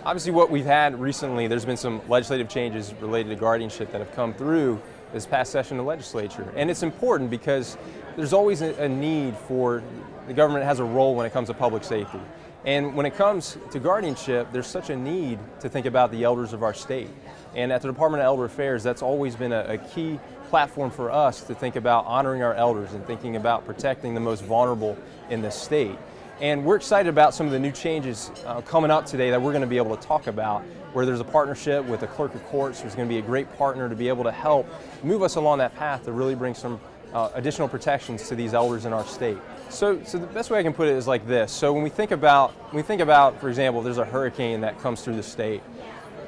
Obviously what we've had recently, there's been some legislative changes related to guardianship that have come through this past session of the legislature. And it's important because there's always a need for, the government has a role when it comes to public safety. And when it comes to guardianship, there's such a need to think about the elders of our state. And at the Department of Elder Affairs, that's always been a key platform for us to think about honoring our elders and thinking about protecting the most vulnerable in the state. And we're excited about some of the new changes coming up today that we're going to be able to talk about, where there's a partnership with the clerk of courts who's going to be a great partner to be able to help move us along that path to really bring some additional protections to these elders in our state. So the best way I can put it is like this. So when we think about, for example, there's a hurricane that comes through the state.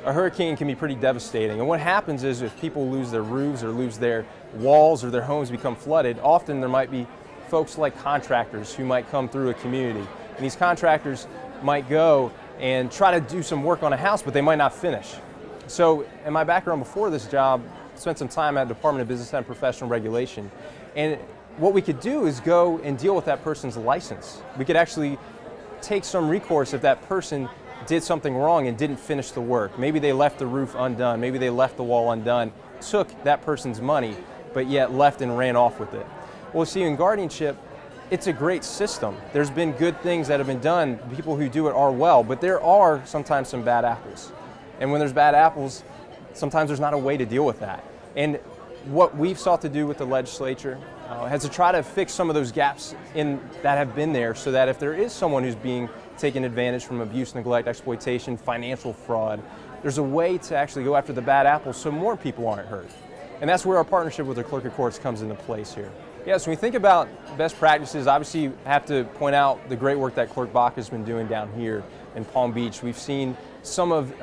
A hurricane can be pretty devastating, and what happens is if people lose their roofs or lose their walls or their homes become flooded, often there might be folks like contractors who might come through a community, and these contractors might go and try to do some work on a house, but they might not finish. So in my background before this job, I spent some time at the Department of Business and Professional Regulation, and what we could do is go and deal with that person's license. We could actually take some recourse if that person did something wrong and didn't finish the work. Maybe they left the roof undone, maybe they left the wall undone, took that person's money, but yet left and ran off with it. Well, see, in guardianship, it's a great system. There's been good things that have been done. People who do it are well, but there are sometimes some bad apples. And when there's bad apples, sometimes there's not a way to deal with that. And what we've sought to do with the legislature has to try to fix some of those gaps that have been there, so that if there is someone who's being taken advantage from abuse, neglect, exploitation, financial fraud, there's a way to actually go after the bad apples so more people aren't hurt. And that's where our partnership with the clerk of courts comes into place here. Yeah, so when we think about best practices, obviously you have to point out the great work that Clerk Bach has been doing down here in Palm Beach. We've seen some of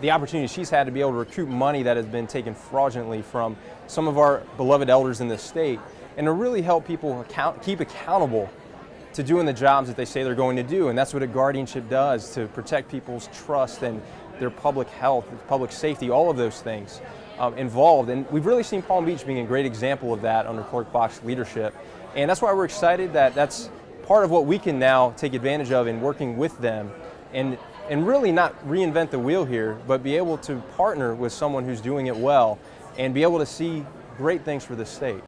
the opportunities she's had to be able to recoup money that has been taken fraudulently from some of our beloved elders in this state, and to really help people keep accountable to doing the jobs that they say they're going to do. And that's what a guardianship does, to protect people's trust and their public health, public safety, all of those things involved. And we've really seen Palm Beach being a great example of that under Clerk Bach's leadership. And that's why we're excited that that's part of what we can now take advantage of in working with them, and really not reinvent the wheel here, but be able to partner with someone who's doing it well and be able to see great things for the state.